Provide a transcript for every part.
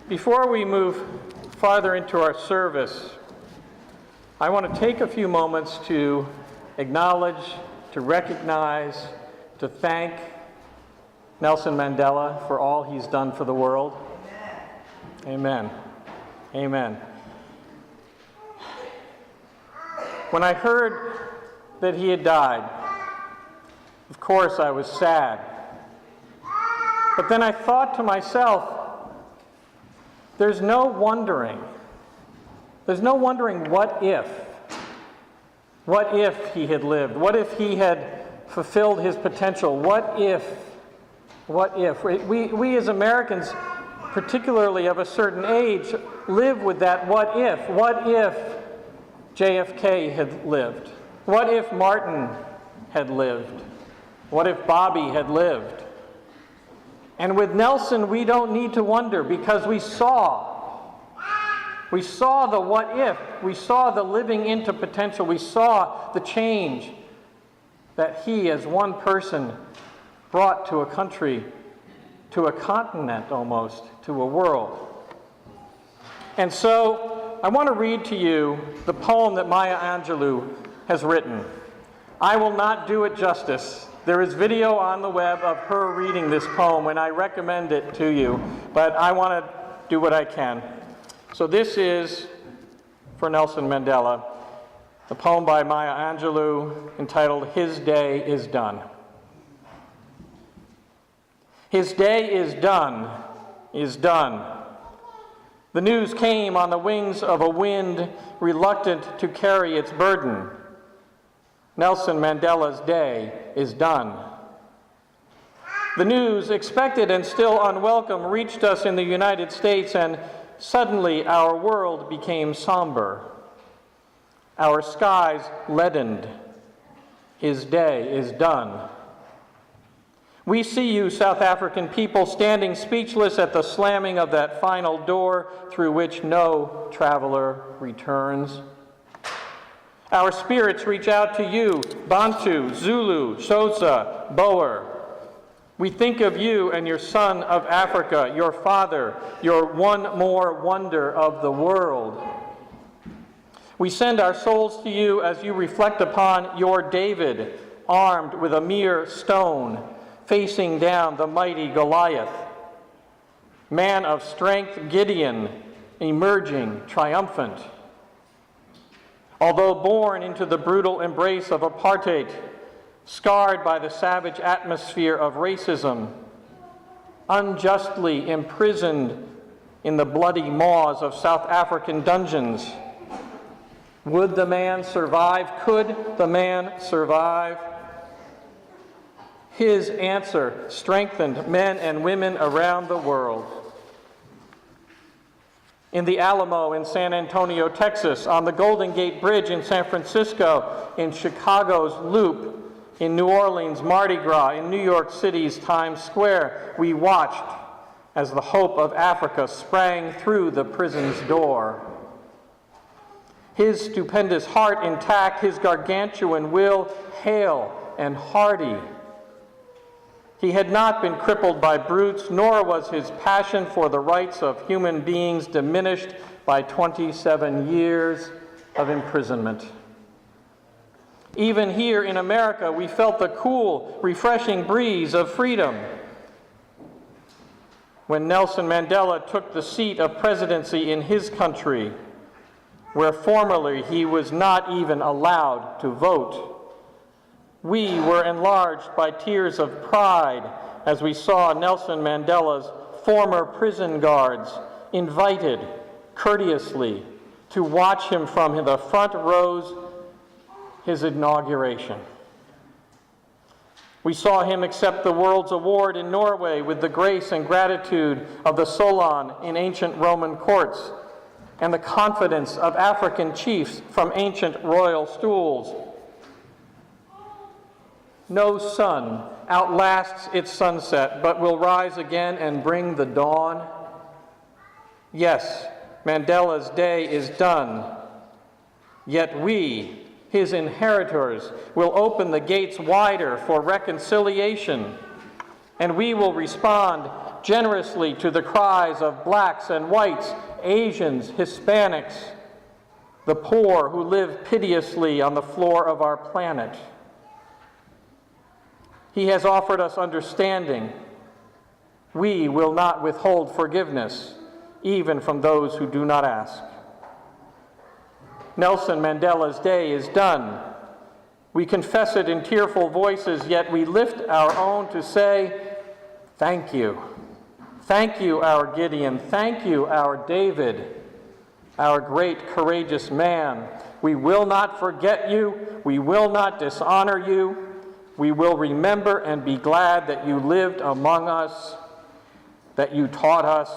Before we move farther into our service, I want to take a few moments to acknowledge, to recognize, to thank Nelson Mandela for all he's done for the world. Amen. Amen. When I heard that he had died, of course I was sad. But then I thought to myself, there's no wondering what if he had lived? What if he had fulfilled his potential? What if? We as Americans, particularly of a certain age, live with that what if. What if JFK had lived? What if Martin had lived? What if Bobby had lived? And with Nelson, we don't need to wonder, because we saw the what if. We saw the living into potential. We saw the change that he, as one person, brought to a country, to a continent almost, to a world. And so I want to read to you the poem that Maya Angelou has written. I will not do it justice. There is video on the web of her reading this poem, and I recommend it to you, but I want to do what I can. So this is for Nelson Mandela, the poem by Maya Angelou entitled, His Day is Done. His day is done, is done. The news came on the wings of a wind reluctant to carry its burden. Nelson Mandela's day is done. The news, expected and still unwelcome, reached us in the United States, and suddenly our world became somber. Our skies leadened. His day is done. We see you, South African people, standing speechless at the slamming of that final door through which no traveler returns. Our spirits reach out to you, Bantu, Zulu, Xhosa, Boer. We think of you and your son of Africa, your father, your one more wonder of the world. We send our souls to you as you reflect upon your David, armed with a mere stone, facing down the mighty Goliath. Man of strength, Gideon, emerging triumphant. Although born into the brutal embrace of apartheid, scarred by the savage atmosphere of racism, unjustly imprisoned in the bloody maws of South African dungeons, would the man survive? Could the man survive? His answer strengthened men and women around the world. In the Alamo in San Antonio, Texas, on the Golden Gate Bridge in San Francisco, in Chicago's Loop, in New Orleans' Mardi Gras, in New York City's Times Square, we watched as the hope of Africa sprang through the prison's door. His stupendous heart intact, his gargantuan will hale and hardy. He had not been crippled by brutes, nor was his passion for the rights of human beings diminished by 27 years of imprisonment. Even here in America, we felt the cool, refreshing breeze of freedom when Nelson Mandela took the seat of presidency in his country, where formerly he was not even allowed to vote. We were enlarged by tears of pride as we saw Nelson Mandela's former prison guards invited courteously to watch him from the front rows his inauguration. We saw him accept the World's Award in Norway with the grace and gratitude of the Solon in ancient Roman courts and the confidence of African chiefs from ancient royal stools. No sun outlasts its sunset, but will rise again and bring the dawn. Yes, Mandela's day is done, yet we, his inheritors, will open the gates wider for reconciliation, and we will respond generously to the cries of blacks and whites, Asians, Hispanics, the poor who live piteously on the floor of our planet. He has offered us understanding. We will not withhold forgiveness, even from those who do not ask. Nelson Mandela's day is done. We confess it in tearful voices, yet we lift our own to say, thank you. Thank you, our Gideon. Thank you, our David, our great courageous man. We will not forget you. We will not dishonor you. We will remember and be glad that you lived among us, that you taught us,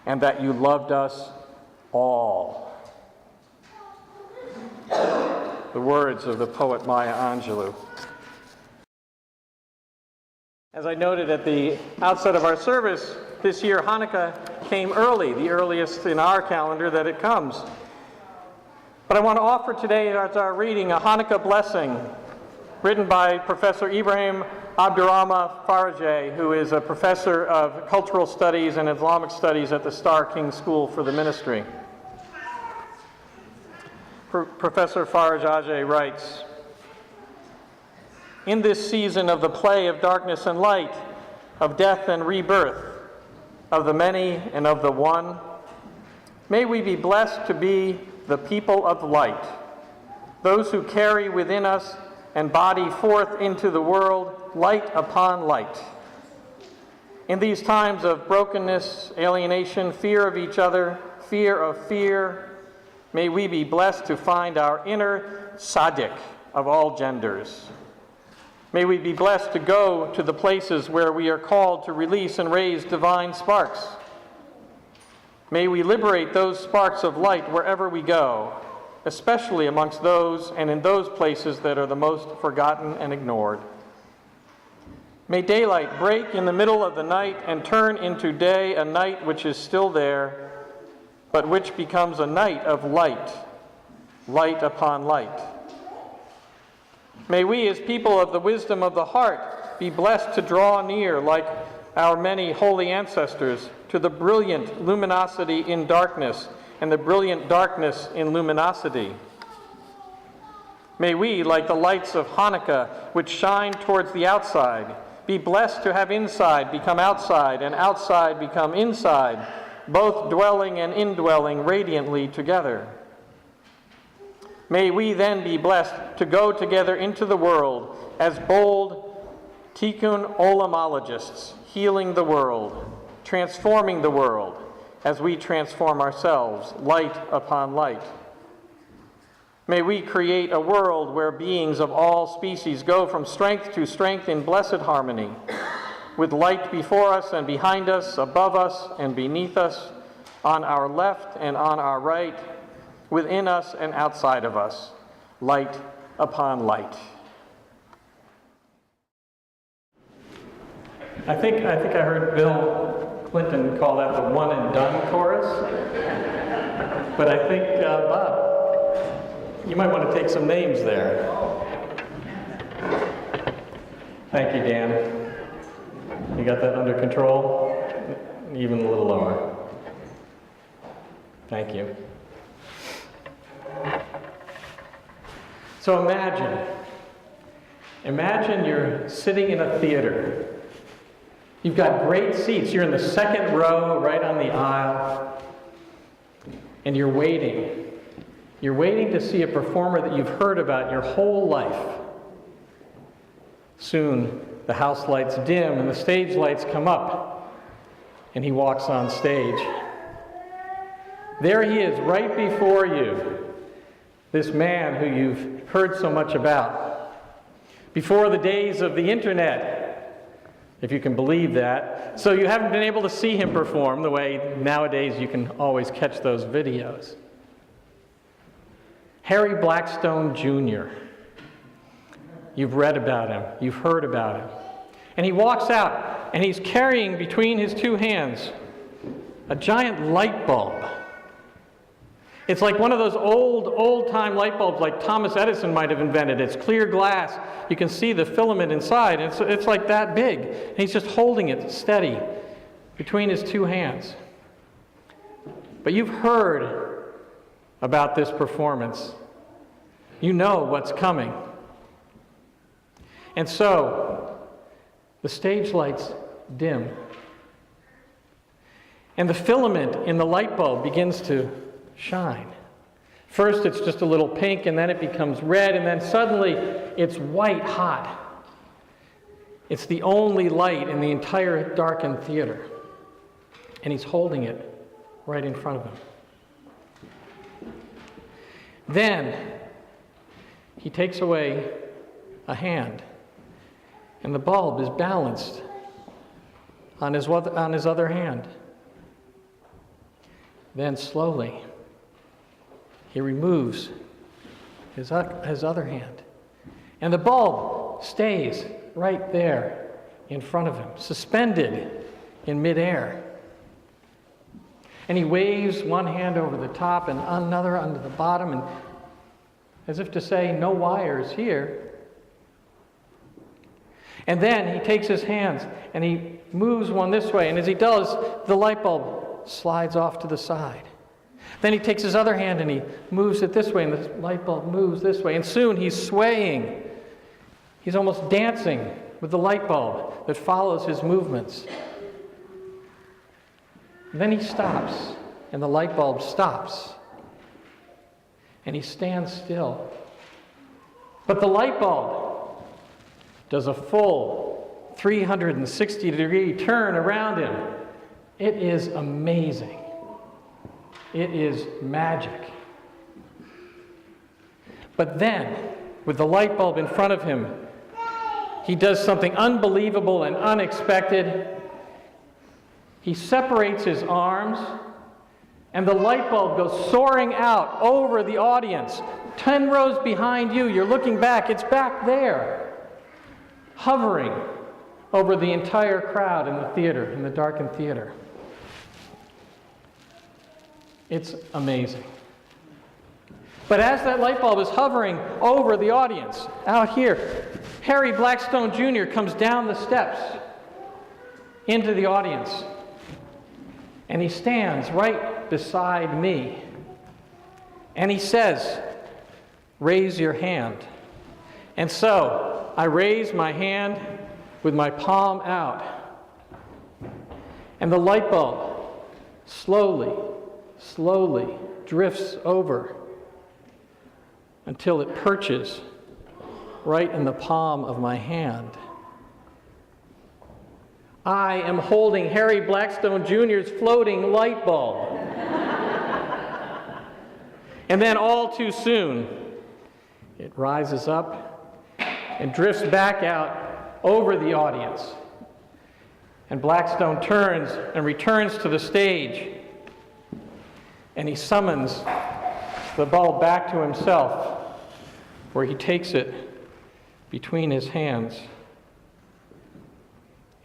and that you loved us all. The words of the poet Maya Angelou. As I noted at the outset of our service, this year Hanukkah came early, the earliest in our calendar that it comes. But I want to offer today as our reading a Hanukkah blessing written by Professor Ibrahim Abdurrahman Farajeh, who is a professor of cultural studies and Islamic studies at the Star King School for the Ministry. Professor Farajeh writes, in this season of the play of darkness and light, of death and rebirth, of the many and of the one, may we be blessed to be the people of light, those who carry within us and body forth into the world light upon light. In these times of brokenness, alienation, fear of each other, fear of fear, may we be blessed to find our inner tzaddik of all genders. May we be blessed to go to the places where we are called to release and raise divine sparks. May we liberate those sparks of light wherever we go, especially amongst those and in those places that are the most forgotten and ignored. May daylight break in the middle of the night and turn into day, a night which is still there, but which becomes a night of light, light upon light. May we, as people of the wisdom of the heart, be blessed to draw near, like our many holy ancestors, to the brilliant luminosity in darkness and the brilliant darkness in luminosity. May we, like the lights of Hanukkah, which shine towards the outside, be blessed to have inside become outside and outside become inside, both dwelling and indwelling radiantly together. May we then be blessed to go together into the world as bold tikkun olamologists, healing the world, transforming the world as we transform ourselves, light upon light. May we create a world where beings of all species go from strength to strength in blessed harmony, with light before us and behind us, above us and beneath us, on our left and on our right, within us and outside of us, light upon light. I think I heard Bill Clinton call that the one and done chorus. But I think, Bob, you might want to take some names there. Thank you, Dan. You got that under control? Even a little lower. Thank you. So imagine you're sitting in a theater. You've got great seats. You're in the second row, right on the aisle, and you're waiting. You're waiting to see a performer that you've heard about your whole life. Soon, the house lights dim and the stage lights come up, and he walks on stage. There he is, right before you, this man who you've heard so much about. Before the days of the internet, if you can believe that. So you haven't been able to see him perform the way nowadays you can always catch those videos. Harry Blackstone Jr. You've read about him. You've heard about him. And he walks out, and he's carrying between his two hands a giant light bulb. It's like one of those old-time light bulbs like Thomas Edison might have invented. It's clear glass. You can see the filament inside. It's like that big. And he's just holding it steady between his two hands. But you've heard about this performance. You know what's coming. And so, the stage lights dim. And the filament in the light bulb begins to shine. First it's just a little pink, and then it becomes red, and then suddenly it's white hot. It's the only light in the entire darkened theater. And he's holding it right in front of him. Then he takes away a hand, and the bulb is balanced on his other hand. Then slowly he removes his other hand, and the bulb stays right there in front of him, suspended in midair. And he waves one hand over the top and another under the bottom, and as if to say, no wires here. And then he takes his hands and he moves one this way, and as he does, the light bulb slides off to the side. Then he takes his other hand and he moves it this way, and the light bulb moves this way, and soon he's swaying. He's almost dancing with the light bulb that follows his movements. And then he stops, and the light bulb stops, and he stands still. But the light bulb does a full 360-degree turn around him. It is amazing. It is magic. But then, with the light bulb in front of him, he does something unbelievable and unexpected. He separates his arms, and the light bulb goes soaring out over the audience. 10 rows behind you, you're looking back, it's back there, hovering over the entire crowd in the theater, in the darkened theater. It's amazing. But as that light bulb is hovering over the audience, out here, Harry Blackstone Jr. comes down the steps into the audience. And he stands right beside me. And he says, "Raise your hand." And so I raise my hand with my palm out. And the light bulb slowly drifts over until it perches right in the palm of my hand. I am holding Harry Blackstone Jr.'s floating light bulb. And then all too soon, it rises up and drifts back out over the audience. And Blackstone turns and returns to the stage, and he summons the bulb back to himself, where he takes it between his hands.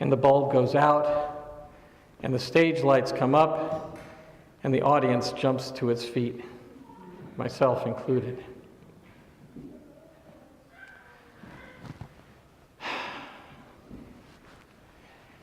And the bulb goes out, and the stage lights come up, and the audience jumps to its feet, myself included.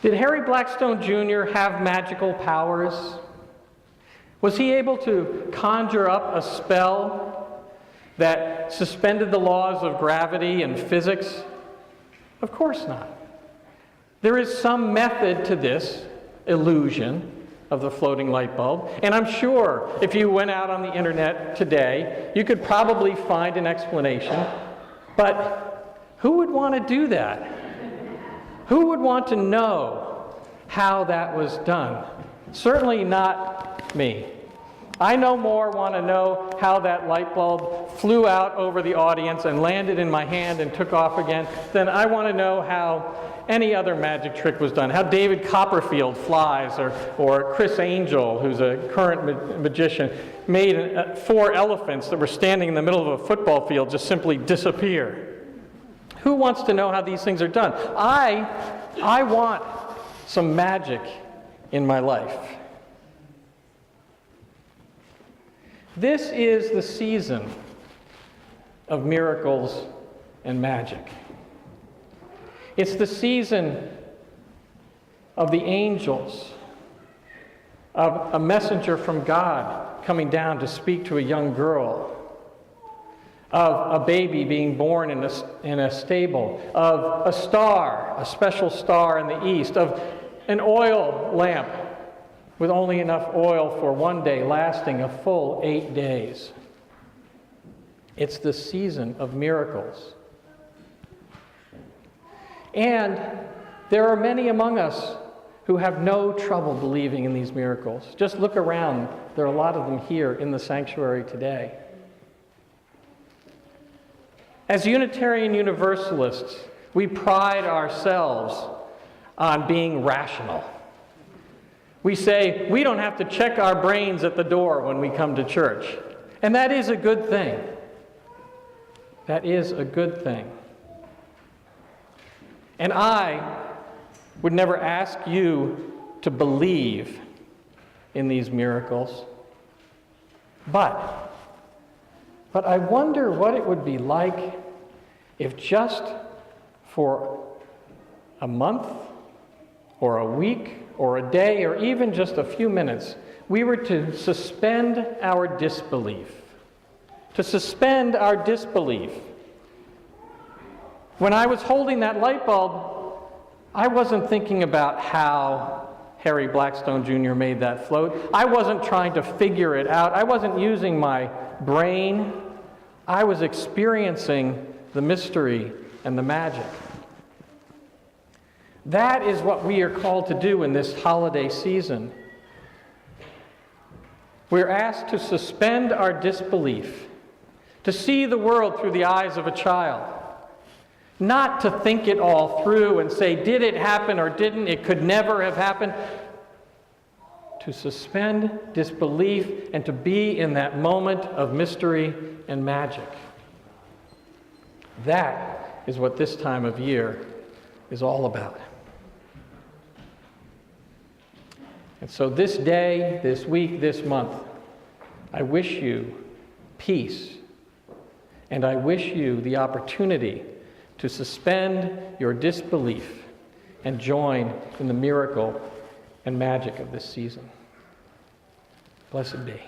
Did Harry Blackstone Jr. have magical powers? Was he able to conjure up a spell that suspended the laws of gravity and physics? Of course not. There is some method to this illusion of the floating light bulb, and I'm sure if you went out on the internet today, you could probably find an explanation, but who would want to do that? Who would want to know how that was done? Certainly not me. I no more want to know how that light bulb flew out over the audience and landed in my hand and took off again than I want to know how any other magic trick was done. How David Copperfield flies, or Chris Angel, who's a current magician, made 4 elephants that were standing in the middle of a football field just simply disappear. Who wants to know how these things are done? I want some magic in my life. This is the season of miracles and magic. It's the season of the angels of a messenger from God coming down to speak to a young girl, of a baby being born in a stable, of a star, a special star in the east, of an oil lamp with only enough oil for one day, lasting a full 8 days. It's the season of miracles. And there are many among us who have no trouble believing in these miracles. Just look around. There are a lot of them here in the sanctuary today. As Unitarian Universalists, we pride ourselves on being rational. We say we don't have to check our brains at the door when we come to church. And that is a good thing. That is a good thing. And I would never ask you to believe in these miracles. But I wonder what it would be like if just for a month or a week or a day or even just a few minutes, we were to suspend our disbelief. To suspend our disbelief. When I was holding that light bulb, I wasn't thinking about how Harry Blackstone Jr. made that float. I wasn't trying to figure it out. I wasn't using my brain. I was experiencing the mystery and the magic. That is what we are called to do in this holiday season. We're asked to suspend our disbelief, to see the world through the eyes of a child, not to think it all through and say, did it happen or didn't? It could never have happened. To suspend disbelief and to be in that moment of mystery and magic. That is what this time of year is all about. And so this day, this week, this month, I wish you peace, and I wish you the opportunity to suspend your disbelief and join in the miracle and magic of this season. Blessed be.